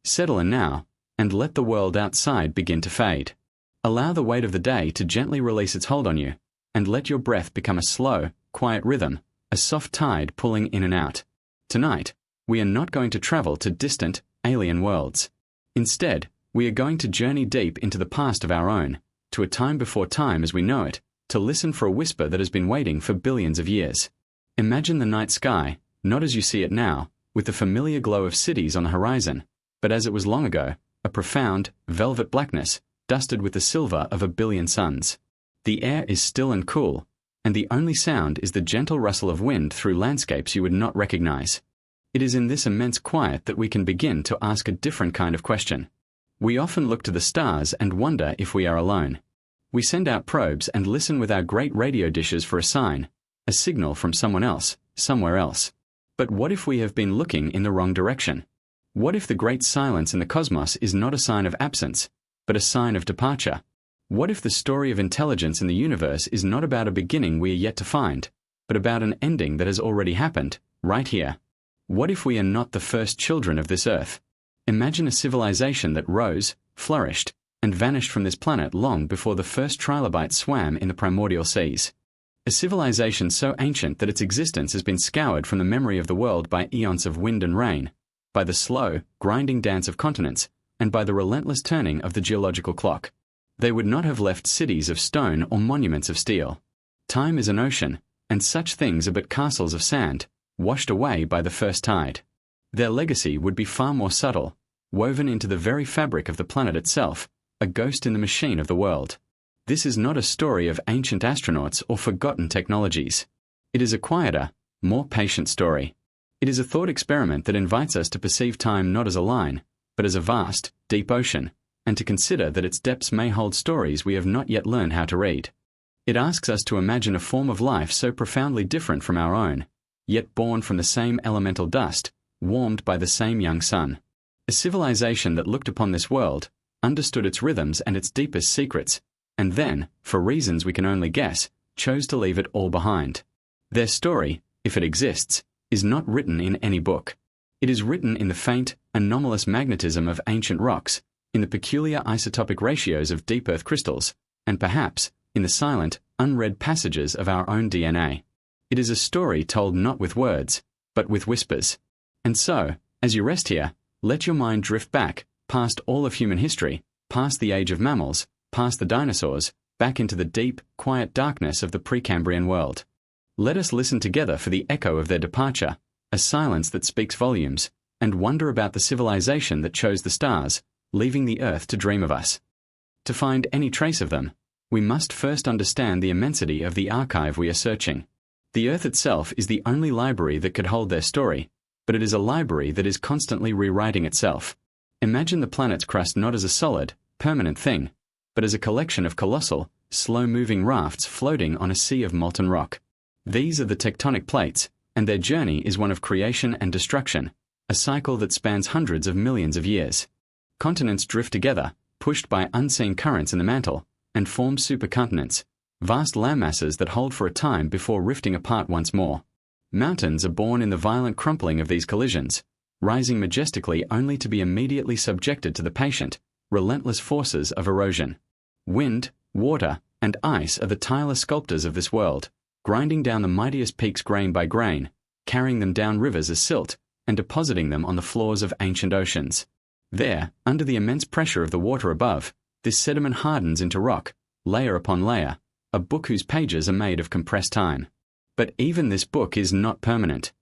Settle in now, and let the world outside begin to fade. Allow the weight of the day to gently release its hold on you, and let your breath become a slow, quiet rhythm, a soft tide pulling in and out. Tonight, we are not going to travel to distant, alien worlds. Instead, we are going to journey deep into the past of our own, to a time before time as we know it, to listen for a whisper that has been waiting for billions of years. Imagine the night sky, not as you see it now, with the familiar glow of cities on the horizon, but as it was long ago, a profound, velvet blackness, dusted with the silver of a billion suns. The air is still and cool, and the only sound is the gentle rustle of wind through landscapes you would not recognize. It is in this immense quiet that we can begin to ask a different kind of question. We often look to the stars and wonder if we are alone. We send out probes and listen with our great radio dishes for a sign, a signal from someone else, somewhere else. But what if we have been looking in the wrong direction? What if the great silence in the cosmos is not a sign of absence, but a sign of departure? What if the story of intelligence in the universe is not about a beginning we are yet to find, but about an ending that has already happened, right here? What if we are not the first children of this earth? Imagine a civilization that rose, flourished, and vanished from this planet long before the first trilobites swam in the primordial seas. A civilization so ancient that its existence has been scoured from the memory of the world by eons of wind and rain, by the slow, grinding dance of continents, and by the relentless turning of the geological clock. They would not have left cities of stone or monuments of steel. Time is an ocean, and such things are but castles of sand, washed away by the first tide. Their legacy would be far more subtle, woven into the very fabric of the planet itself, a ghost in the machine of the world. This is not a story of ancient astronauts or forgotten technologies. It is a quieter, more patient story. It is a thought experiment that invites us to perceive time not as a line, but as a vast, deep ocean, and to consider that its depths may hold stories we have not yet learned how to read. It asks us to imagine a form of life so profoundly different from our own, yet born from the same elemental dust, warmed by the same young sun. A civilization that looked upon this world, understood its rhythms and its deepest secrets, and then, for reasons we can only guess, chose to leave it all behind. Their story, if it exists, is not written in any book. It is written in the faint, anomalous magnetism of ancient rocks, in the peculiar isotopic ratios of deep earth crystals, and perhaps in the silent, unread passages of our own DNA. It is a story told not with words, but with whispers. And so, as you rest here, let your mind drift back, past all of human history, past the age of mammals, past the dinosaurs, back into the deep, quiet darkness of the Precambrian world. Let us listen together for the echo of their departure, a silence that speaks volumes, and wonder about the civilization that chose the stars, leaving the earth to dream of us. To find any trace of them, we must first understand the immensity of the archive we are searching. The earth itself is the only library that could hold their story, but it is a library that is constantly rewriting itself. Imagine the planet's crust not as a solid, permanent thing, but as a collection of colossal, slow-moving rafts floating on a sea of molten rock. These are the tectonic plates, and their journey is one of creation and destruction, a cycle that spans hundreds of millions of years. Continents drift together, pushed by unseen currents in the mantle, and form supercontinents, vast landmasses that hold for a time before rifting apart once more. Mountains are born in the violent crumpling of these collisions, rising majestically only to be immediately subjected to the patient, relentless forces of erosion. Wind, water, and ice are the tireless sculptors of this world, grinding down the mightiest peaks grain by grain, carrying them down rivers as silt, and depositing them on the floors of ancient oceans. There, under the immense pressure of the water above, this sediment hardens into rock, layer upon layer, a book whose pages are made of compressed time. But even this book is not permanent.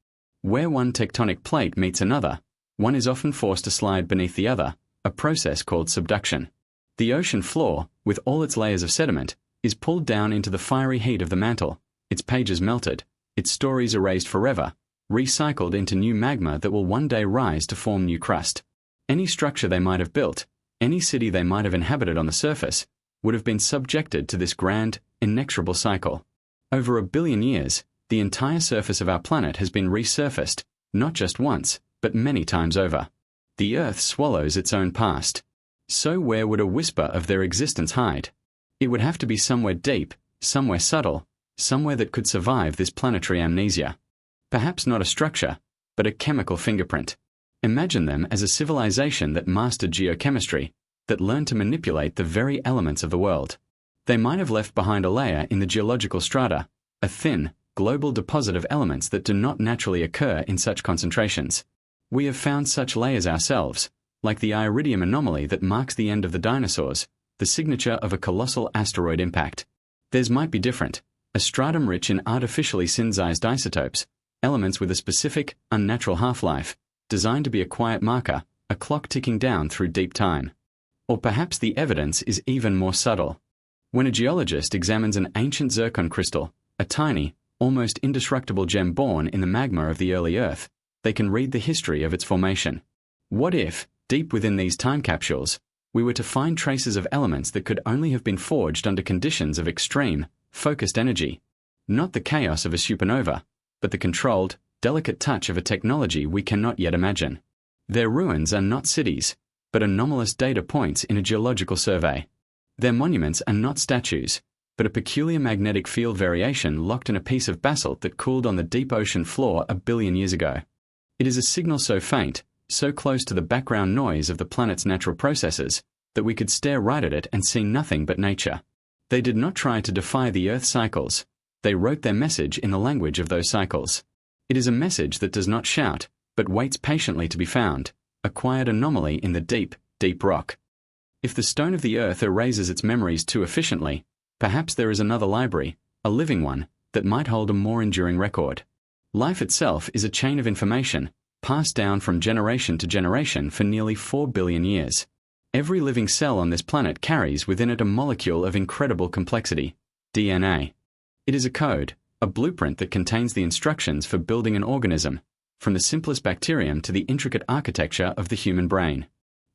Where one tectonic plate meets another, one is often forced to slide beneath the other, a process called subduction. The ocean floor, with all its layers of sediment, is pulled down into the fiery heat of the mantle, its pages melted, its stories erased forever, recycled into new magma that will one day rise to form new crust. Any structure they might have built, any city they might have inhabited on the surface, would have been subjected to this grand, inexorable cycle. Over 1 billion years, the entire surface of our planet has been resurfaced, not just once, but many times over. The Earth swallows its own past. So where would a whisper of their existence hide? It would have to be somewhere deep, somewhere subtle, somewhere that could survive this planetary amnesia. Perhaps not a structure, but a chemical fingerprint. Imagine them as a civilization that mastered geochemistry, that learned to manipulate the very elements of the world. They might have left behind a layer in the geological strata, a thin, global deposit of elements that do not naturally occur in such concentrations. We have found such layers ourselves, like the Iridium anomaly that marks the end of the dinosaurs, the signature of a colossal asteroid impact. Theirs might be different, a stratum rich in artificially synthesized isotopes, elements with a specific, unnatural half-life, designed to be a quiet marker, a clock ticking down through deep time. Or perhaps the evidence is even more subtle. When a geologist examines an ancient zircon crystal, a tiny, almost indestructible gem born in the magma of the early Earth, they can read the history of its formation. What if, deep within these time capsules, we were to find traces of elements that could only have been forged under conditions of extreme, focused energy? Not the chaos of a supernova, but the controlled, delicate touch of a technology we cannot yet imagine. Their ruins are not cities, but anomalous data points in a geological survey. Their monuments are not statues, but a peculiar magnetic field variation locked in a piece of basalt that cooled on the deep ocean floor a billion years ago. It is a signal so faint, so close to the background noise of the planet's natural processes, that we could stare right at it and see nothing but nature. They did not try to defy the Earth's cycles. They wrote their message in the language of those cycles. It is a message that does not shout, but waits patiently to be found, a quiet anomaly in the deep, deep rock. If the stone of the Earth erases its memories too efficiently, perhaps there is another library, a living one, that might hold a more enduring record. Life itself is a chain of information, passed down from generation to generation for nearly 4 billion years. Every living cell on this planet carries within it a molecule of incredible complexity, DNA. It is a code, a blueprint that contains the instructions for building an organism, from the simplest bacterium to the intricate architecture of the human brain.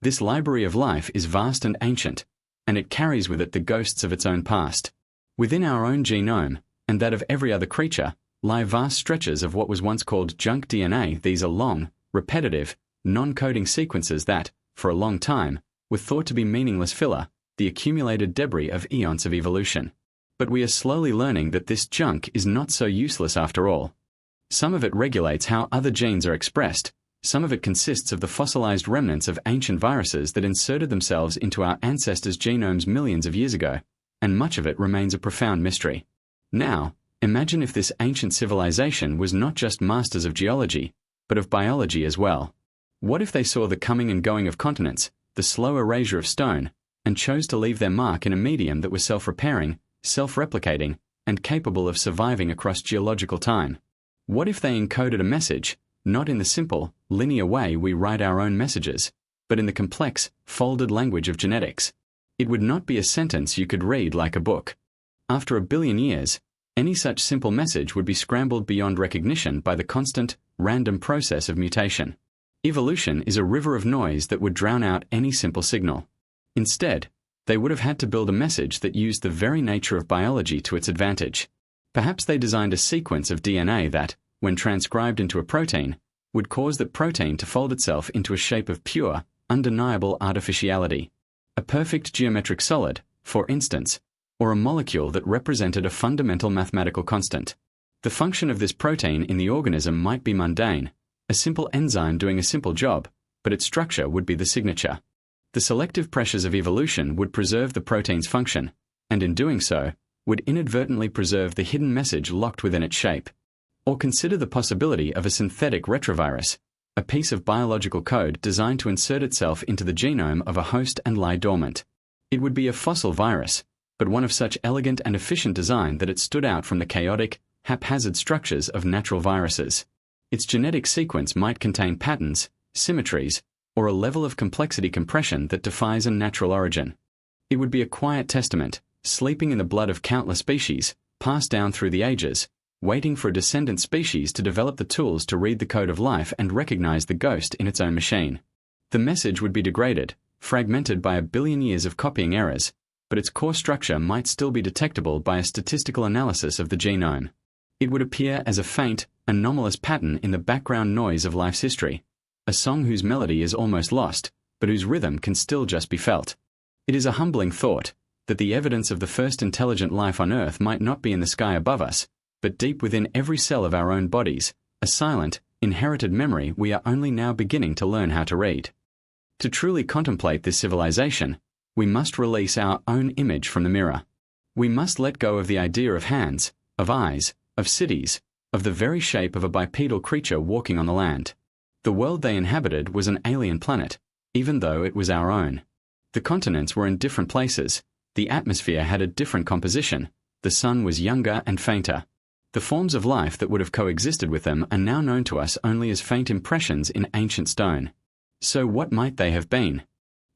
This library of life is vast and ancient, and it carries with it the ghosts of its own past. Within our own genome, and that of every other creature, lie vast stretches of what was once called junk DNA. These are long, repetitive, non-coding sequences that, for a long time, were thought to be meaningless filler, the accumulated debris of eons of evolution. But we are slowly learning that this junk is not so useless after all. Some of it regulates how other genes are expressed. Some of it consists of the fossilized remnants of ancient viruses that inserted themselves into our ancestors' genomes millions of years ago, and much of it remains a profound mystery. Now, imagine if this ancient civilization was not just masters of geology, but of biology as well. What if they saw the coming and going of continents, the slow erasure of stone, and chose to leave their mark in a medium that was self-repairing, self-replicating, and capable of surviving across geological time? What if they encoded a message, not in the simple, linear way we write our own messages, but in the complex, folded language of genetics? It would not be a sentence you could read like a book. After a billion years, any such simple message would be scrambled beyond recognition by the constant, random process of mutation. Evolution is a river of noise that would drown out any simple signal. Instead, they would have had to build a message that used the very nature of biology to its advantage. Perhaps they designed a sequence of DNA that, when transcribed into a protein, would cause that protein to fold itself into a shape of pure, undeniable artificiality. A perfect geometric solid, for instance, or a molecule that represented a fundamental mathematical constant. The function of this protein in the organism might be mundane, a simple enzyme doing a simple job, but its structure would be the signature. The selective pressures of evolution would preserve the protein's function, and in doing so, would inadvertently preserve the hidden message locked within its shape. Or consider the possibility of a synthetic retrovirus, a piece of biological code designed to insert itself into the genome of a host and lie dormant. It would be a fossil virus, but one of such elegant and efficient design that it stood out from the chaotic, haphazard structures of natural viruses. Its genetic sequence might contain patterns, symmetries, or a level of complexity compression that defies a natural origin. It would be a quiet testament, sleeping in the blood of countless species, passed down through the ages, waiting for a descendant species to develop the tools to read the code of life and recognize the ghost in its own machine. The message would be degraded, fragmented by a billion years of copying errors, but its core structure might still be detectable by a statistical analysis of the genome. It would appear as a faint, anomalous pattern in the background noise of life's history, a song whose melody is almost lost, but whose rhythm can still just be felt. It is a humbling thought that the evidence of the first intelligent life on Earth might not be in the sky above us, but deep within every cell of our own bodies, a silent, Inherited memory we are only now beginning to learn how to read. To truly contemplate this civilization, we must release our own image from the mirror. We must let go of the idea of hands, of eyes, of cities, of the very shape of a bipedal creature walking on the land. The world they inhabited was an alien planet, even though it was our own. The continents were in different places, the atmosphere had a different composition, the sun was younger and fainter. The forms of life that would have coexisted with them are now known to us only as faint impressions in ancient stone. So what might they have been?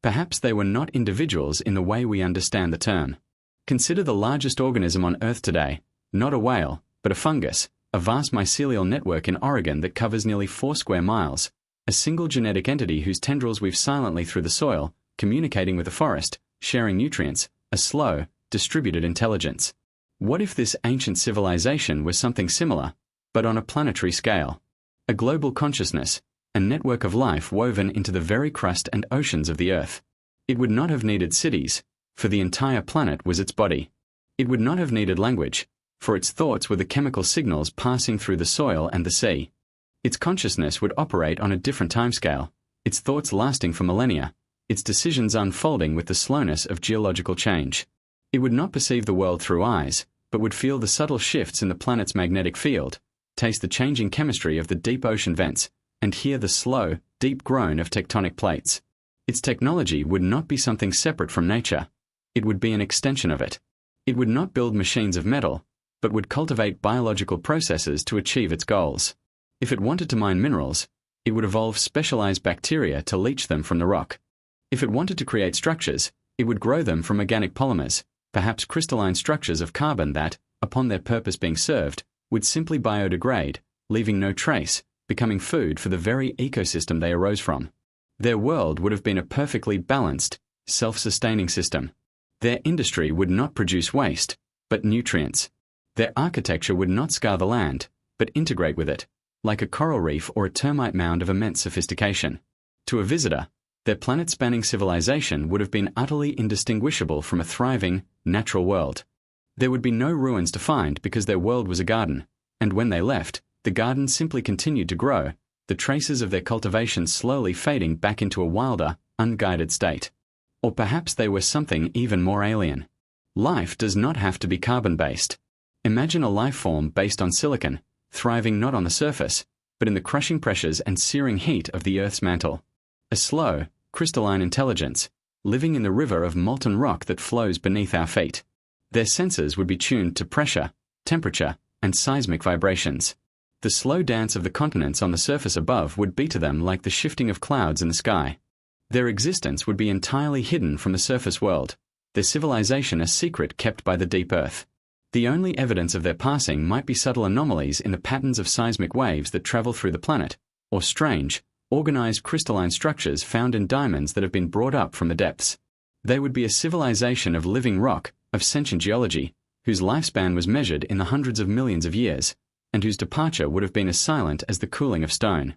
Perhaps they were not individuals in the way we understand the term. Consider the largest organism on Earth today, not a whale, but a fungus, a vast mycelial network in Oregon that covers nearly 4 square miles, a single genetic entity whose tendrils weave silently through the soil, communicating with the forest, sharing nutrients, a slow, distributed intelligence. What if this ancient civilization was something similar, but on a planetary scale? A global consciousness, a network of life woven into the very crust and oceans of the Earth. It would not have needed cities, for the entire planet was its body. It would not have needed language, for its thoughts were the chemical signals passing through the soil and the sea. Its consciousness would operate on a different timescale, its thoughts lasting for millennia, its decisions unfolding with the slowness of geological change. It would not perceive the world through eyes, but would feel the subtle shifts in the planet's magnetic field, taste the changing chemistry of the deep ocean vents, and hear the slow, deep groan of tectonic plates. Its technology would not be something separate from nature. It would be an extension of it. It would not build machines of metal, but would cultivate biological processes to achieve its goals. If it wanted to mine minerals, it would evolve specialized bacteria to leach them from the rock. If it wanted to create structures, it would grow them from organic polymers, perhaps crystalline structures of carbon that, upon their purpose being served, would simply biodegrade, leaving no trace, becoming food for the very ecosystem they arose from. Their world would have been a perfectly balanced, self-sustaining system. Their industry would not produce waste, but nutrients. Their architecture would not scar the land, but integrate with it, like a coral reef or a termite mound of immense sophistication. To a visitor, their planet-spanning civilization would have been utterly indistinguishable from a thriving, natural world. There would be no ruins to find because their world was a garden, and when they left, the garden simply continued to grow, the traces of their cultivation slowly fading back into a wilder, unguided state. Or perhaps they were something even more alien. Life does not have to be carbon-based. Imagine a life form based on silicon, thriving not on the surface, but in the crushing pressures and searing heat of the Earth's mantle. A slow, crystalline intelligence, living in the river of molten rock that flows beneath our feet. Their senses would be tuned to pressure, temperature, and seismic vibrations. The slow dance of the continents on the surface above would be to them like the shifting of clouds in the sky. Their existence would be entirely hidden from the surface world, their civilization a secret kept by the deep earth. The only evidence of their passing might be subtle anomalies in the patterns of seismic waves that travel through the planet, or strange, organized crystalline structures found in diamonds that have been brought up from the depths. They would be a civilization of living rock, of sentient geology, whose lifespan was measured in the hundreds of millions of years, and whose departure would have been as silent as the cooling of stone.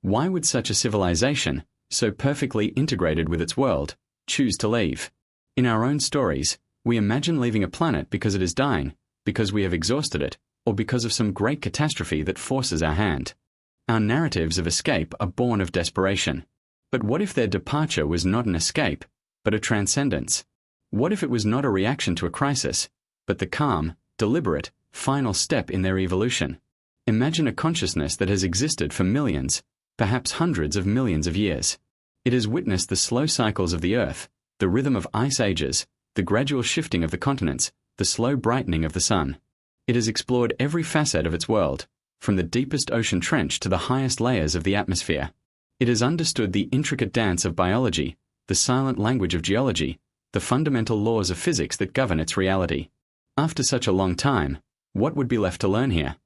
Why would such a civilization, so perfectly integrated with its world, choose to leave? In our own stories, we imagine leaving a planet because it is dying, because we have exhausted it, or because of some great catastrophe that forces our hand. Our narratives of escape are born of desperation. But what if their departure was not an escape, but a transcendence? What if it was not a reaction to a crisis, but the calm, deliberate, final step in their evolution? Imagine a consciousness that has existed for millions, perhaps hundreds of millions of years. It has witnessed the slow cycles of the Earth, the rhythm of ice ages, the gradual shifting of the continents, the slow brightening of the sun. It has explored every facet of its world, from the deepest ocean trench to the highest layers of the atmosphere. It has understood the intricate dance of biology, the silent language of geology, the fundamental laws of physics that govern its reality. After such a long time, what would be left to learn here?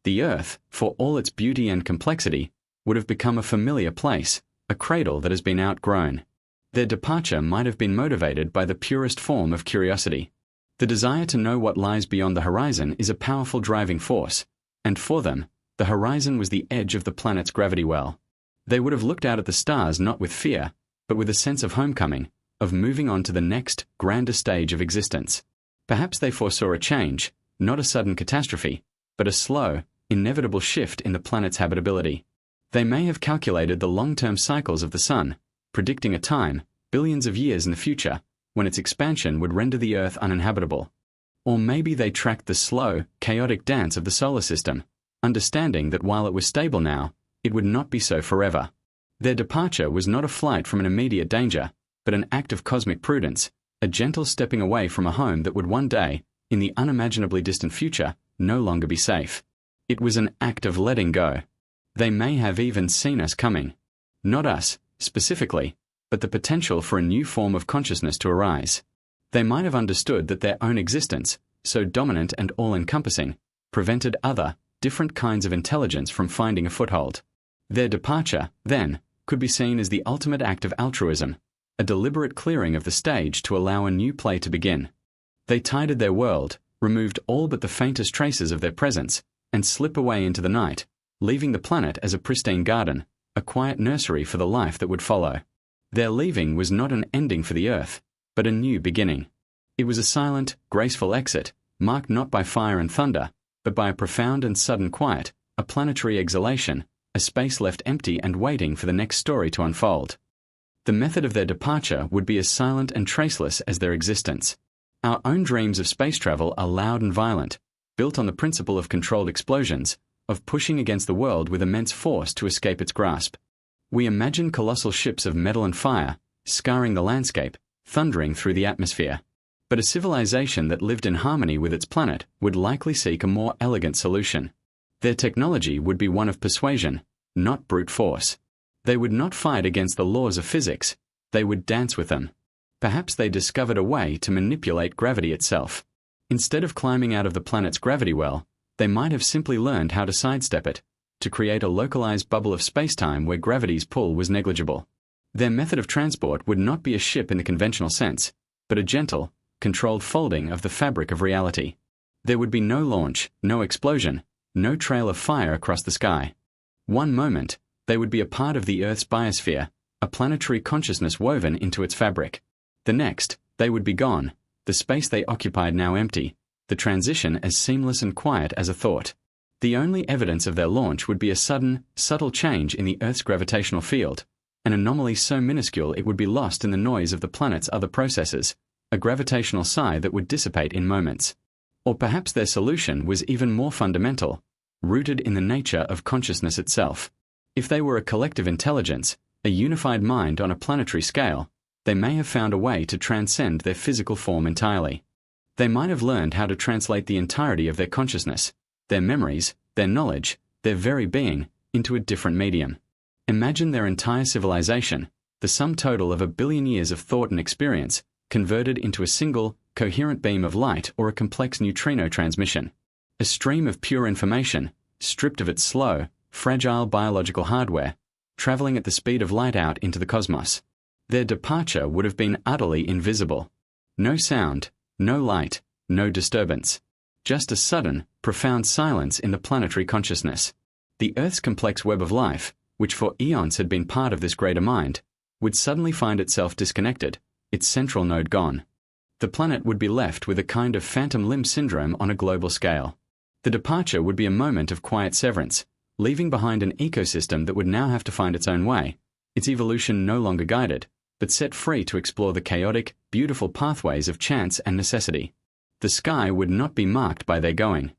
The Earth, for all its beauty and complexity, would have become a familiar place, a cradle that has been outgrown. Their departure might have been motivated by the purest form of curiosity. The desire to know what lies beyond the horizon is a powerful driving force, and for them, the horizon was the edge of the planet's gravity well. They would have looked out at the stars not with fear, but with a sense of homecoming, of moving on to the next, grander stage of existence. Perhaps they foresaw a change, not a sudden catastrophe, but a slow, inevitable shift in the planet's habitability. They may have calculated the long-term cycles of the Sun, predicting a time, billions of years in the future, when its expansion would render the Earth uninhabitable. Or maybe they tracked the slow, chaotic dance of the solar system, understanding that while it was stable now, it would not be so forever. Their departure was not a flight from an immediate danger, but an act of cosmic prudence, a gentle stepping away from a home that would one day, in the unimaginably distant future, no longer be safe. It was an act of letting go. They may have even seen us coming. Not us, specifically, but the potential for a new form of consciousness to arise. They might have understood that their own existence, so dominant and all-encompassing, prevented other, different kinds of intelligence from finding a foothold. Their departure, then, could be seen as the ultimate act of altruism, a deliberate clearing of the stage to allow a new play to begin. They tidied their world, removed all but the faintest traces of their presence, and slip away into the night, leaving the planet as a pristine garden, a quiet nursery for the life that would follow. Their leaving was not an ending for the Earth, but a new beginning. It was a silent, graceful exit, marked not by fire and thunder, but by a profound and sudden quiet, a planetary exhalation, a space left empty and waiting for the next story to unfold. The method of their departure would be as silent and traceless as their existence. Our own dreams of space travel are loud and violent, built on the principle of controlled explosions, of pushing against the world with immense force to escape its grasp. We imagine colossal ships of metal and fire, scarring the landscape, thundering through the atmosphere. But a civilization that lived in harmony with its planet would likely seek a more elegant solution. Their technology would be one of persuasion, not brute force. They would not fight against the laws of physics, they would dance with them. Perhaps they discovered a way to manipulate gravity itself. Instead of climbing out of the planet's gravity well, they might have simply learned how to sidestep it, to create a localized bubble of spacetime where gravity's pull was negligible. Their method of transport would not be a ship in the conventional sense, but a gentle, controlled folding of the fabric of reality. There would be no launch, no explosion, no trail of fire across the sky. One moment, they would be a part of the Earth's biosphere, a planetary consciousness woven into its fabric. The next, they would be gone, the space they occupied now empty, the transition as seamless and quiet as a thought. The only evidence of their launch would be a sudden, subtle change in the Earth's gravitational field, an anomaly so minuscule it would be lost in the noise of the planet's other processes, a gravitational sigh that would dissipate in moments. Or perhaps their solution was even more fundamental, rooted in the nature of consciousness itself. If they were a collective intelligence, a unified mind on a planetary scale, they may have found a way to transcend their physical form entirely. They might have learned how to translate the entirety of their consciousness, their memories, their knowledge, their very being, into a different medium. Imagine their entire civilization, the sum total of 1 billion years of thought and experience, converted into a single, coherent beam of light or a complex neutrino transmission. A stream of pure information, stripped of its slow, fragile biological hardware, traveling at the speed of light out into the cosmos. Their departure would have been utterly invisible. No sound, no light, no disturbance. Just a sudden, profound silence in the planetary consciousness. The Earth's complex web of life, which for eons had been part of this greater mind, would suddenly find itself disconnected, its central node gone. The planet would be left with a kind of phantom limb syndrome on a global scale. The departure would be a moment of quiet severance, leaving behind an ecosystem that would now have to find its own way, its evolution no longer guided, but set free to explore the chaotic, beautiful pathways of chance and necessity. The sky would not be marked by their going.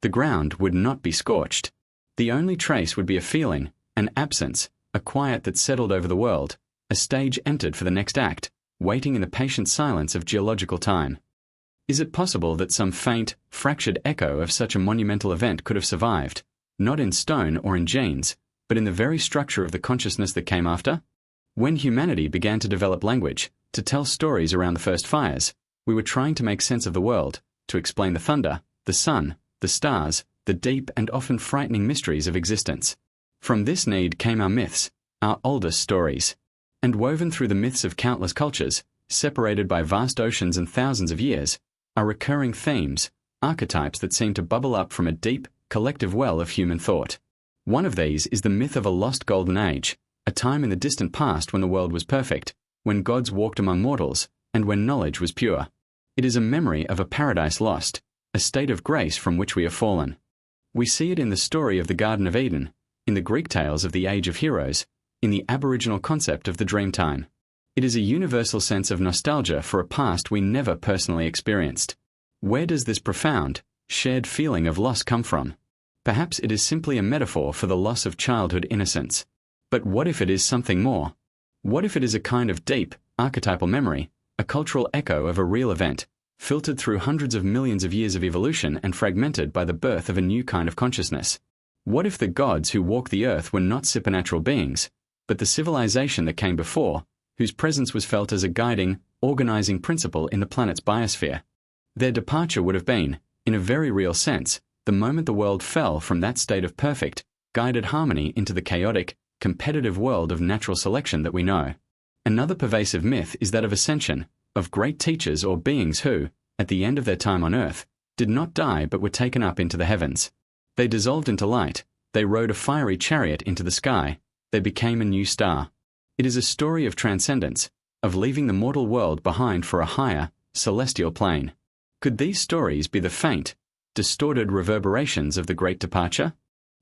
The ground would not be scorched. The only trace would be a feeling, an absence, a quiet that settled over the world, a stage entered for the next act, waiting in the patient silence of geological time. Is it possible that some faint, fractured echo of such a monumental event could have survived, not in stone or in genes, but in the very structure of the consciousness that came after? When humanity began to develop language, to tell stories around the first fires, we were trying to make sense of the world, to explain the thunder, the sun, the stars, the deep and often frightening mysteries of existence. From this need came our myths, our oldest stories. And woven through the myths of countless cultures, separated by vast oceans and thousands of years, are recurring themes, archetypes that seem to bubble up from a deep, collective well of human thought. One of these is the myth of a lost golden age, a time in the distant past when the world was perfect, when gods walked among mortals, and when knowledge was pure. It is a memory of a paradise lost, a state of grace from which we have fallen. We see it in the story of the Garden of Eden, in the Greek tales of the Age of Heroes, in the Aboriginal concept of the Dreamtime. It is a universal sense of nostalgia for a past we never personally experienced. Where does this profound, shared feeling of loss come from? Perhaps it is simply a metaphor for the loss of childhood innocence. But what if it is something more? What if it is a kind of deep, archetypal memory, a cultural echo of a real event, filtered through hundreds of millions of years of evolution and fragmented by the birth of a new kind of consciousness? What if the gods who walk the earth were not supernatural beings, but the civilization that came before, whose presence was felt as a guiding, organizing principle in the planet's biosphere? Their departure would have been, in a very real sense, the moment the world fell from that state of perfect, guided harmony into the chaotic, competitive world of natural selection that we know. Another pervasive myth is that of ascension, of great teachers or beings who, at the end of their time on earth, did not die but were taken up into the heavens. They dissolved into light, they rode a fiery chariot into the sky, they became a new star. It is a story of transcendence, of leaving the mortal world behind for a higher, celestial plane. Could these stories be the faint, distorted reverberations of the great departure?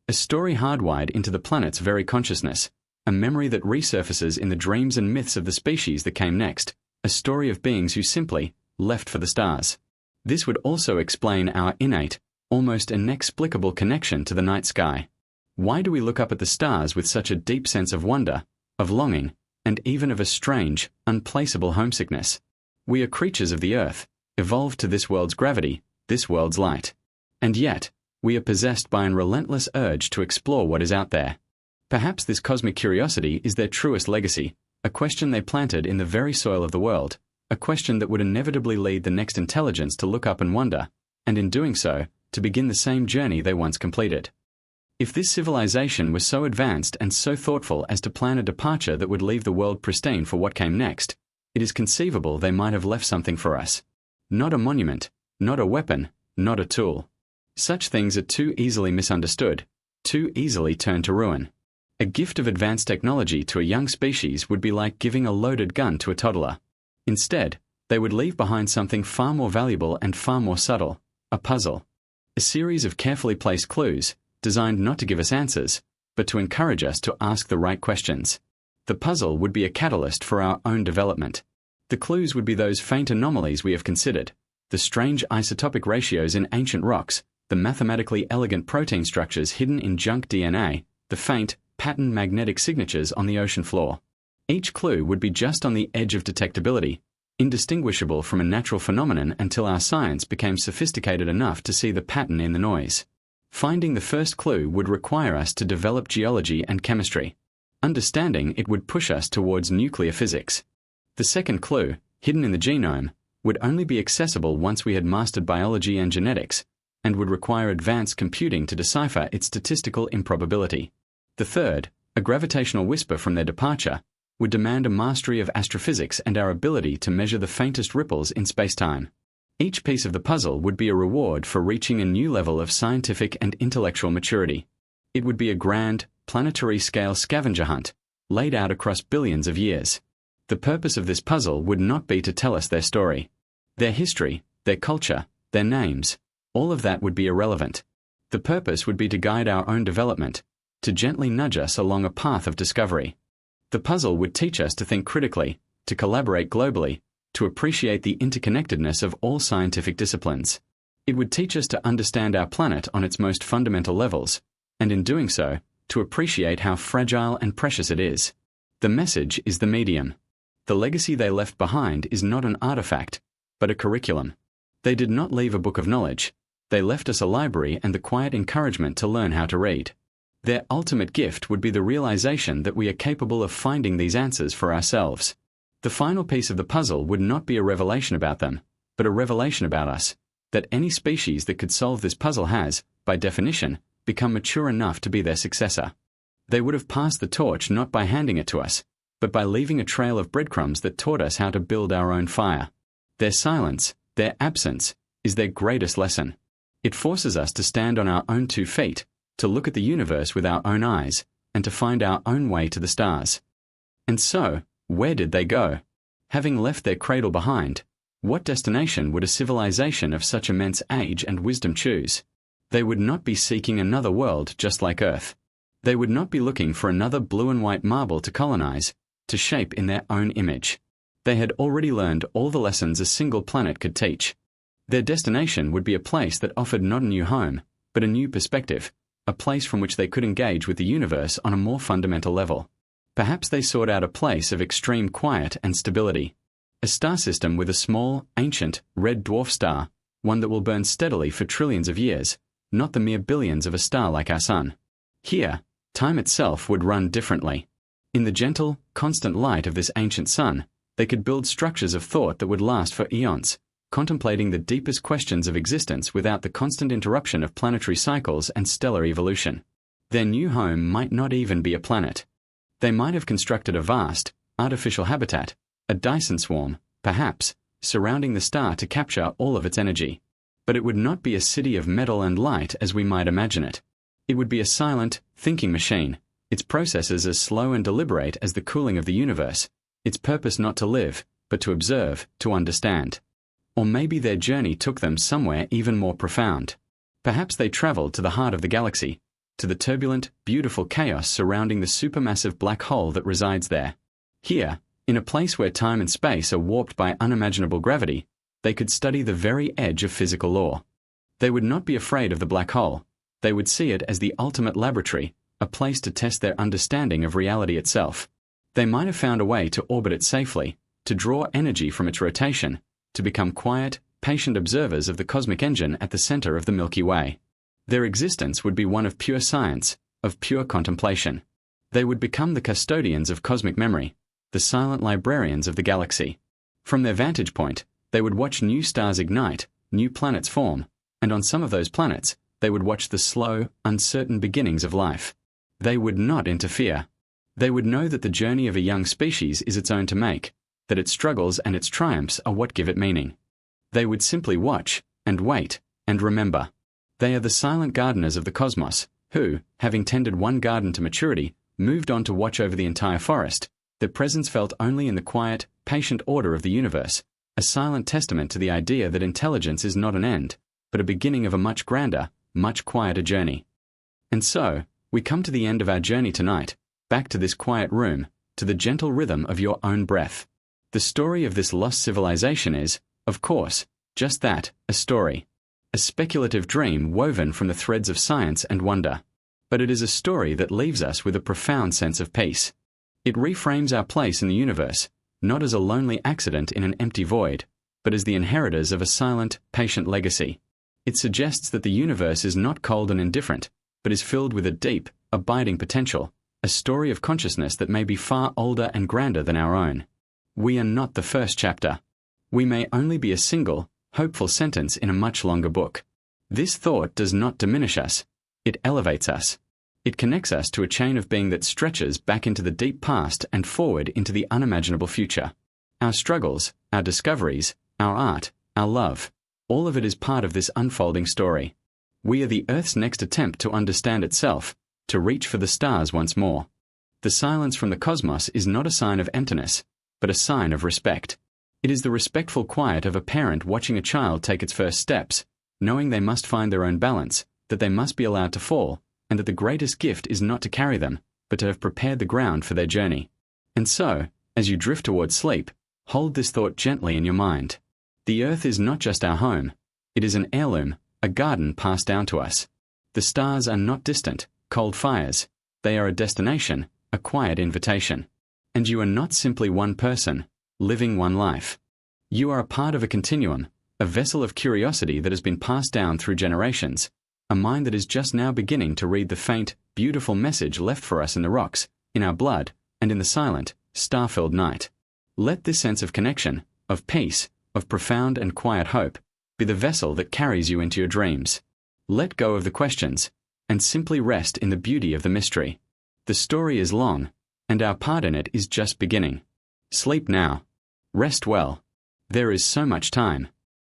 A story hardwired into the planet's very consciousness, a memory that resurfaces in the dreams and myths of the species that came next, a story of beings who simply left for the stars. This would also explain our innate, almost inexplicable connection to the night sky. Why do we look up at the stars with such a deep sense of wonder, of longing, and even of a strange, unplaceable homesickness? We are creatures of the earth, evolved to this world's gravity, this world's light. And yet, we are possessed by an relentless urge to explore what is out there. Perhaps this cosmic curiosity is their truest legacy, a question they planted in the very soil of the world, a question that would inevitably lead the next intelligence to look up and wonder, and in doing so, to begin the same journey they once completed. If this civilization was so advanced and so thoughtful as to plan a departure that would leave the world pristine for what came next, it is conceivable they might have left something for us. Not a monument, not a weapon, not a tool. Such things are too easily misunderstood, too easily turned to ruin. A gift of advanced technology to a young species would be like giving a loaded gun to a toddler. Instead, they would leave behind something far more valuable and far more subtle, a puzzle. A series of carefully placed clues, designed not to give us answers, but to encourage us to ask the right questions. The puzzle would be a catalyst for our own development. The clues would be those faint anomalies we have considered, the strange isotopic ratios in ancient rocks, the mathematically elegant protein structures hidden in junk DNA, the faint, patterned magnetic signatures on the ocean floor. Each clue would be just on the edge of detectability, indistinguishable from a natural phenomenon until our science became sophisticated enough to see the pattern in the noise. Finding the first clue would require us to develop geology and chemistry. Understanding it would push us towards nuclear physics. The second clue, hidden in the genome, would only be accessible once we had mastered biology and genetics, and would require advanced computing to decipher its statistical improbability. The third, a gravitational whisper from their departure, would demand a mastery of astrophysics and our ability to measure the faintest ripples in spacetime. Each piece of the puzzle would be a reward for reaching a new level of scientific and intellectual maturity. It would be a grand, planetary-scale scavenger hunt, laid out across billions of years. The purpose of this puzzle would not be to tell us their story. Their history, their culture, their names, all of that would be irrelevant. The purpose would be to guide our own development, to gently nudge us along a path of discovery. The puzzle would teach us to think critically, to collaborate globally, to appreciate the interconnectedness of all scientific disciplines. It would teach us to understand our planet on its most fundamental levels, and in doing so, to appreciate how fragile and precious it is. The message is the medium. The legacy they left behind is not an artifact, but a curriculum. They did not leave a book of knowledge. They left us a library and the quiet encouragement to learn how to read. Their ultimate gift would be the realization that we are capable of finding these answers for ourselves. The final piece of the puzzle would not be a revelation about them, but a revelation about us, that any species that could solve this puzzle has, by definition, become mature enough to be their successor. They would have passed the torch not by handing it to us, but by leaving a trail of breadcrumbs that taught us how to build our own fire. Their silence, their absence, is their greatest lesson. It forces us to stand on our own 2 feet, to look at the universe with our own eyes, and to find our own way to the stars. And so, where did they go? Having left their cradle behind, what destination would a civilization of such immense age and wisdom choose? They would not be seeking another world just like Earth. They would not be looking for another blue and white marble to colonize, to shape in their own image. They had already learned all the lessons a single planet could teach. Their destination would be a place that offered not a new home, but a new perspective, a place from which they could engage with the universe on a more fundamental level. Perhaps they sought out a place of extreme quiet and stability. A star system with a small, ancient, red dwarf star, one that will burn steadily for trillions of years, not the mere billions of a star like our Sun. Here, time itself would run differently. In the gentle, constant light of this ancient sun, they could build structures of thought that would last for eons, contemplating the deepest questions of existence without the constant interruption of planetary cycles and stellar evolution. Their new home might not even be a planet. They might have constructed a vast, artificial habitat, a Dyson swarm, perhaps, surrounding the star to capture all of its energy. But it would not be a city of metal and light as we might imagine it. It would be a silent, thinking machine, its processes as slow and deliberate as the cooling of the universe, its purpose not to live, but to observe, to understand. Or maybe their journey took them somewhere even more profound. Perhaps they traveled to the heart of the galaxy, to the turbulent, beautiful chaos surrounding the supermassive black hole that resides there. Here, in a place where time and space are warped by unimaginable gravity, they could study the very edge of physical law. They would not be afraid of the black hole. They would see it as the ultimate laboratory, a place to test their understanding of reality itself. They might have found a way to orbit it safely, to draw energy from its rotation, to become quiet, patient observers of the cosmic engine at the center of the Milky Way. Their existence would be one of pure science, of pure contemplation. They would become the custodians of cosmic memory, the silent librarians of the galaxy. From their vantage point, they would watch new stars ignite, new planets form, and on some of those planets, they would watch the slow, uncertain beginnings of life. They would not interfere. They would know that the journey of a young species is its own to make, that its struggles and its triumphs are what give it meaning. They would simply watch, and wait, and remember. They are the silent gardeners of the cosmos, who, having tended one garden to maturity, moved on to watch over the entire forest, their presence felt only in the quiet, patient order of the universe, a silent testament to the idea that intelligence is not an end, but a beginning of a much grander, much quieter journey. And so, we come to the end of our journey tonight, back to this quiet room, to the gentle rhythm of your own breath. The story of this lost civilization is, of course, just that, a story. A speculative dream woven from the threads of science and wonder. But it is a story that leaves us with a profound sense of peace. It reframes our place in the universe, not as a lonely accident in an empty void, but as the inheritors of a silent, patient legacy. It suggests that the universe is not cold and indifferent, but is filled with a deep, abiding potential, a story of consciousness that may be far older and grander than our own. We are not the first chapter. We may only be a single, hopeful sentence in a much longer book. This thought does not diminish us. It elevates us. It connects us to a chain of being that stretches back into the deep past and forward into the unimaginable future. Our struggles, our discoveries, our art, our love, all of it is part of this unfolding story. We are the Earth's next attempt to understand itself, to reach for the stars once more. The silence from the cosmos is not a sign of emptiness, but a sign of respect. It is the respectful quiet of a parent watching a child take its first steps, knowing they must find their own balance, that they must be allowed to fall, and that the greatest gift is not to carry them, but to have prepared the ground for their journey. And so, as you drift towards sleep, hold this thought gently in your mind. The Earth is not just our home. It is an heirloom, a garden passed down to us. The stars are not distant, cold fires. They are a destination, a quiet invitation. And you are not simply one person, living one life. You are a part of a continuum, a vessel of curiosity that has been passed down through generations, a mind that is just now beginning to read the faint, beautiful message left for us in the rocks, in our blood, and in the silent, star-filled night. Let this sense of connection, of peace, of profound and quiet hope, be the vessel that carries you into your dreams. Let go of the questions, and simply rest in the beauty of the mystery. The story is long, and our part in it is just beginning. Sleep now. Rest well. There is so much time.